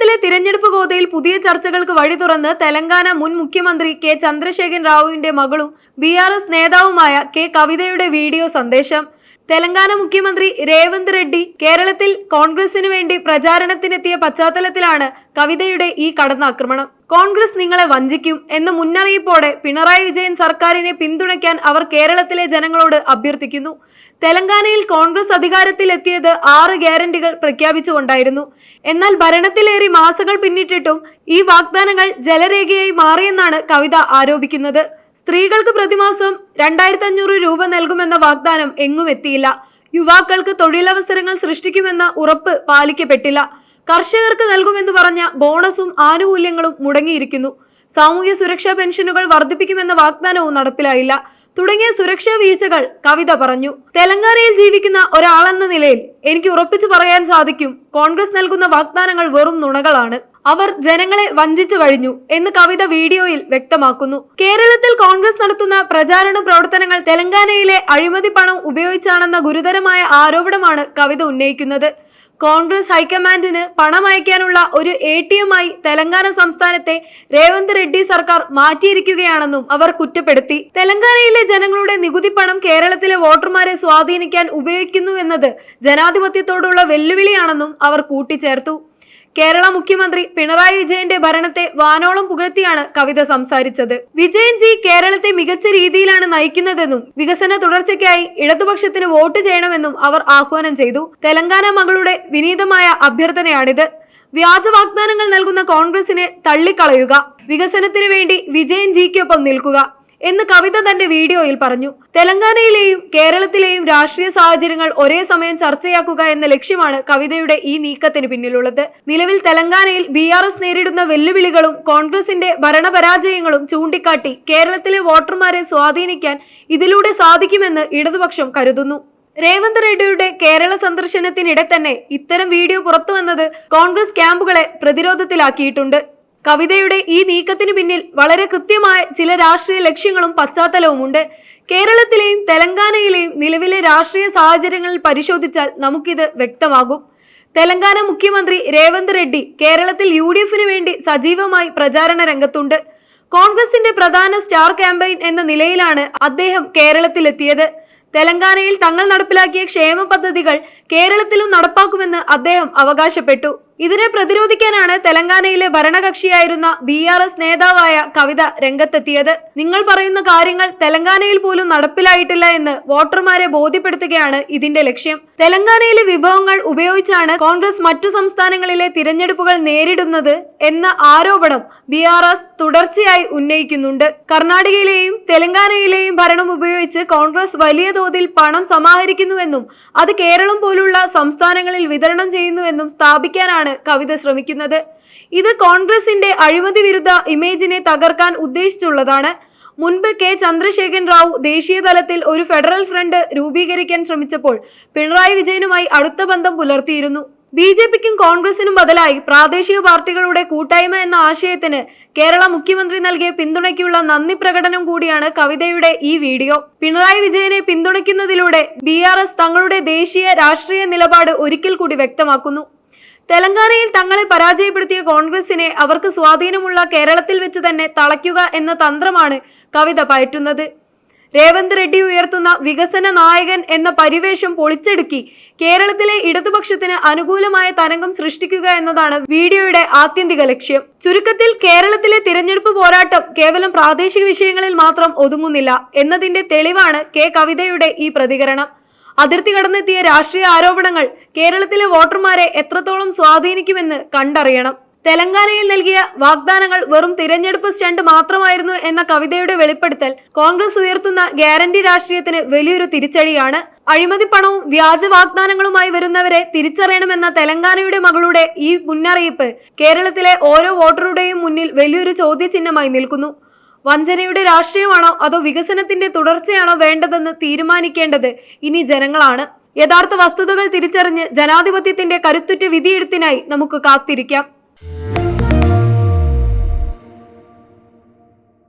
കേരളത്തിലെ തിരഞ്ഞെടുപ്പ് ഗോതയിൽ പുതിയ ചർച്ചകൾക്ക് വഴി തുറന്ന് തെലങ്കാന മുൻ മുഖ്യമന്ത്രി കെ ചന്ദ്രശേഖർ റാവുവിന്റെ മകളും ബിആർഎസ് നേതാവുമായ കെ കവിതയുടെ വീഡിയോ സന്ദേശം. തെലങ്കാന മുഖ്യമന്ത്രി രേവന്ത് റെഡ്ഡി കേരളത്തിൽ കോൺഗ്രസിന് വേണ്ടി പ്രചാരണത്തിനെത്തിയ പശ്ചാത്തലത്തിലാണ് കവിതയുടെ ഈ കടന്നാക്രമണം. കോൺഗ്രസ് നിങ്ങളെ വഞ്ചിക്കും എന്ന മുന്നറിയിപ്പോടെ പിണറായി വിജയൻ സർക്കാരിനെ പിന്തുണയ്ക്കാൻ അവർ കേരളത്തിലെ ജനങ്ങളോട് അഭ്യർത്ഥിക്കുന്നു. തെലങ്കാനയിൽ കോൺഗ്രസ് അധികാരത്തിലെത്തിയത് 6 ഗ്യാരണ്ടികൾ പ്രഖ്യാപിച്ചുകൊണ്ടായിരുന്നു. എന്നാൽ ഭരണത്തിലേറി മാസങ്ങൾ പിന്നിട്ടിട്ടും ഈ വാഗ്ദാനങ്ങൾ ജലരേഖയായി മാറിയെന്നാണ് കവിത ആരോപിക്കുന്നത്. സ്ത്രീകൾക്ക് പ്രതിമാസം 2500 രൂപ നൽകുമെന്ന വാഗ്ദാനം എങ്ങും എത്തിയില്ല. യുവാക്കൾക്ക് തൊഴിലവസരങ്ങൾ സൃഷ്ടിക്കുമെന്ന ഉറപ്പ് പാലിക്കപ്പെട്ടില്ല. കർഷകർക്ക് നൽകുമെന്ന് പറഞ്ഞ ബോണസും ആനുകൂല്യങ്ങളും മുടങ്ങിയിരിക്കുന്നു. സാമൂഹ്യ സുരക്ഷാ പെൻഷനുകൾ വർദ്ധിപ്പിക്കുമെന്ന വാഗ്ദാനവും നടപ്പിലായില്ല. തുടങ്ങിയ സുരക്ഷാ വീഴ്ചകൾ കവിത പറഞ്ഞു. തെലങ്കാനയിൽ ജീവിക്കുന്ന ഒരാളെന്ന നിലയിൽ എനിക്ക് ഉറപ്പിച്ചു പറയാൻ സാധിക്കും, കോൺഗ്രസ് നൽകുന്ന വാഗ്ദാനങ്ങൾ വെറും നുണകളാണ്. അവർ ജനങ്ങളെ വഞ്ചിച്ചു കഴിഞ്ഞു എന്ന് കവിത വീഡിയോയിൽ വ്യക്തമാക്കുന്നു. കേരളത്തിൽ കോൺഗ്രസ് നടത്തുന്ന പ്രചാരണ പ്രവർത്തനങ്ങൾ തെലങ്കാനയിലെ അഴിമതി പണം ഉപയോഗിച്ചാണെന്ന ഗുരുതരമായ ആരോപണമാണ് കവിത ഉന്നയിക്കുന്നത്. കോൺഗ്രസ് ഹൈക്കമാൻഡിന് പണം അയക്കാനുള്ള ഒരു ATM ആയി തെലങ്കാന സംസ്ഥാനത്തെ രേവന്ത് റെഡ്ഡി സർക്കാർ മാറ്റിയിരിക്കുകയാണെന്നും അവർ കുറ്റപ്പെടുത്തി. തെലങ്കാനയിലെ ജനങ്ങളുടെ നികുതി പണം കേരളത്തിലെ വോട്ടർമാരെ സ്വാധീനിക്കാൻ ഉപയോഗിക്കുന്നു എന്നത് ജനാധിപത്യത്തോടുള്ള വെല്ലുവിളിയാണെന്നും അവർ കൂട്ടിച്ചേർത്തു. കേരള മുഖ്യമന്ത്രി പിണറായി വിജയന്റെ ഭരണത്തെ വാനോളം പുകഴ്ത്തിയാണ് കവിത സംസാരിച്ചത്. വിജയൻജി കേരളത്തെ മികച്ച രീതിയിലാണ് നയിക്കുന്നതെന്നും വികസന തുടർച്ചയ്ക്കായി ഇടതുപക്ഷത്തിന് വോട്ട് ചെയ്യണമെന്നും അവർ ആഹ്വാനം ചെയ്തു. തെലങ്കാന മകളുടെ വിനീതമായ അഭ്യർത്ഥനയാണിത്. വ്യാജ വാഗ്ദാനങ്ങൾ നൽകുന്ന കോൺഗ്രസിനെ തള്ളിക്കളയുക, വികസനത്തിന് വേണ്ടി വിജയൻജിക്കൊപ്പം നിൽക്കുക എന്ന് കവിത തന്റെ വീഡിയോയിൽ പറഞ്ഞു. തെലങ്കാനയിലെയും കേരളത്തിലെയും രാഷ്ട്രീയ സാഹചര്യങ്ങൾ ഒരേ സമയം ചർച്ചയാക്കുക എന്ന ലക്ഷ്യമാണ് കവിതയുടെ ഈ നീക്കത്തിന് പിന്നിലുള്ളത്. നിലവിൽ തെലങ്കാനയിൽ BRS നേരിടുന്ന വെല്ലുവിളികളും കോൺഗ്രസിന്റെ ഭരണപരാജയങ്ങളും ചൂണ്ടിക്കാട്ടി കേരളത്തിലെ വോട്ടർമാരെ സ്വാധീനിക്കാൻ ഇതിലൂടെ സാധിക്കുമെന്ന് ഇടതുപക്ഷം കരുതുന്നു. രേവന്ത് റെഡ്ഡിയുടെ കേരള സന്ദർശനത്തിനിടെ തന്നെ ഇത്തരം വീഡിയോ പുറത്തുവന്നത് കോൺഗ്രസ് ക്യാമ്പുകളെ പ്രതിരോധത്തിലാക്കിയിട്ടുണ്ട്. കവിതയുടെ ഈ നീക്കത്തിനു പിന്നിൽ വളരെ കൃത്യമായ ചില രാഷ്ട്രീയ ലക്ഷ്യങ്ങളും പശ്ചാത്തലവുമുണ്ട്. കേരളത്തിലെയും തെലങ്കാനയിലെയും നിലവിലെ രാഷ്ട്രീയ സാഹചര്യങ്ങളിൽ പരിശോധിച്ചാൽ നമുക്കിത് വ്യക്തമാകും. തെലങ്കാന മുഖ്യമന്ത്രി രേവന്ത് റെഡ്ഡി കേരളത്തിൽ UDFന് വേണ്ടി സജീവമായി പ്രചാരണ രംഗത്തുണ്ട്. കോൺഗ്രസിന്റെ പ്രധാന സ്റ്റാർ ക്യാമ്പയിൻ എന്ന നിലയിലാണ് അദ്ദേഹം കേരളത്തിലെത്തിയത്. തെലങ്കാനയിൽ തങ്ങൾ നടപ്പിലാക്കിയ ക്ഷേമ പദ്ധതികൾ കേരളത്തിലും നടപ്പാക്കുമെന്ന് അദ്ദേഹം അവകാശപ്പെട്ടു. ഇതിനെ പ്രതിരോധിക്കാനാണ് തെലങ്കാനയിലെ ഭരണകക്ഷിയായിരുന്ന BRS നേതാവായ കവിത രംഗത്തെത്തിയത്. നിങ്ങൾ പറയുന്ന കാര്യങ്ങൾ തെലങ്കാനയിൽ പോലും നടപ്പിലായിട്ടില്ല എന്ന് വോട്ടർമാരെ ബോധ്യപ്പെടുത്തുകയാണ് ഇതിന്റെ ലക്ഷ്യം. തെലങ്കാനയിലെ വിഭവങ്ങൾ ഉപയോഗിച്ചാണ് കോൺഗ്രസ് മറ്റു സംസ്ഥാനങ്ങളിലെ തിരഞ്ഞെടുപ്പുകൾ നേരിടുന്നത് എന്ന ആരോപണം BRS തുടർച്ചയായി ഉന്നയിക്കുന്നുണ്ട്. കർണാടകയിലെയും തെലങ്കാനയിലെയും ഭരണം ഉപയോഗിച്ച് കോൺഗ്രസ് വലിയ തോതിൽ പണം സമാഹരിക്കുന്നുവെന്നും അത് കേരളം പോലുള്ള സംസ്ഥാനങ്ങളിൽ വിതരണം ചെയ്യുന്നുവെന്നും സ്ഥാപിക്കാനാണ് കവിത ശ്രമിക്കുന്നത്. ഇത് കോൺഗ്രസിന്റെ അഴിമതി വിരുദ്ധ ഇമേജിനെ തകർക്കാൻ ഉദ്ദേശിച്ചുള്ളതാണ്. മുൻപ് കെ ചന്ദ്രശേഖർ റാവു ദേശീയ തലത്തിൽ ഒരു ഫെഡറൽ ഫ്രണ്ട് രൂപീകരിക്കാൻ ശ്രമിച്ചപ്പോൾ പിണറായി വിജയനുമായി അടുത്ത ബന്ധം പുലർത്തിയിരുന്നു. BJPക്കും കോൺഗ്രസിനും ബദലായി പ്രാദേശിക പാർട്ടികളുടെ കൂട്ടായ്മ എന്ന ആശയത്തിന് കേരള മുഖ്യമന്ത്രി നൽകിയ പിന്തുണയ്ക്കുള്ള നന്ദി പ്രകടനം കൂടിയാണ് കവിതയുടെ ഈ വീഡിയോ. പിണറായി വിജയനെ പിന്തുണയ്ക്കുന്നതിലൂടെ BRS തങ്ങളുടെ ദേശീയ രാഷ്ട്രീയ നിലപാട് ഒരിക്കൽ കൂടി വ്യക്തമാക്കുന്നു. തെലങ്കാനയിൽ തങ്ങളെ പരാജയപ്പെടുത്തിയ കോൺഗ്രസിനെ അവർക്ക് സ്വാധീനമുള്ള കേരളത്തിൽ വെച്ച് തന്നെ തളയ്ക്കുക എന്ന തന്ത്രമാണ് കവിത പയറ്റുന്നത്. രേവന്ത് റെഡ്ഡി ഉയർത്തുന്ന വികസന നായകൻ എന്ന പരിവേഷം പൊളിച്ചെടുക്കി കേരളത്തിലെ ഇടതുപക്ഷത്തിന് അനുകൂലമായ തരംഗം സൃഷ്ടിക്കുക എന്നതാണ് വീഡിയോയുടെ ആത്യന്തിക ലക്ഷ്യം. ചുരുക്കത്തിൽ കേരളത്തിലെ തിരഞ്ഞെടുപ്പ് പോരാട്ടം കേവലം പ്രാദേശിക വിഷയങ്ങളിൽ മാത്രം ഒതുങ്ങുന്നില്ല എന്നതിന്റെ തെളിവാണ് കെ കവിതയുടെ ഈ പ്രതികരണം. അതിർത്തി കടന്നെത്തിയ രാഷ്ട്രീയ ആരോപണങ്ങൾ കേരളത്തിലെ വോട്ടർമാരെ എത്രത്തോളം സ്വാധീനിക്കുമെന്ന് കണ്ടറിയണം. തെലങ്കാനയിൽ നൽകിയ വാഗ്ദാനങ്ങൾ വെറും തിരഞ്ഞെടുപ്പ് സ്റ്റണ്ട് മാത്രമായിരുന്നു എന്ന കവിതയുടെ വെളിപ്പെടുത്തൽ കോൺഗ്രസ് ഉയർത്തുന്ന ഗ്യാരണ്ടി രാഷ്ട്രീയത്തിന് വലിയൊരു തിരിച്ചടിയാണ്. അഴിമതി പണവും വ്യാജ വാഗ്ദാനങ്ങളുമായി വരുന്നവരെ തിരിച്ചറിയണമെന്ന തെലങ്കാനയുടെ മകളുടെ ഈ മുന്നറിയിപ്പ് കേരളത്തിലെ ഓരോ വോട്ടറുടെയും മുന്നിൽ വലിയൊരു ചോദ്യചിഹ്നമായി നിൽക്കുന്നു. വഞ്ചനയുടെ രാഷ്ട്രീയമാണോ അതോ വികസനത്തിന്റെ തുടർച്ചയാണോ വേണ്ടതെന്ന് തീരുമാനിക്കേണ്ടത് ഇനി ജനങ്ങളാണ്. യഥാർത്ഥ വസ്തുതകൾ തിരിച്ചറിഞ്ഞ് ജനാധിപത്യത്തിന്റെ കരുത്തുറ്റ വിധിയെഴുത്തിനായി നമുക്ക് കാത്തിരിക്കാം.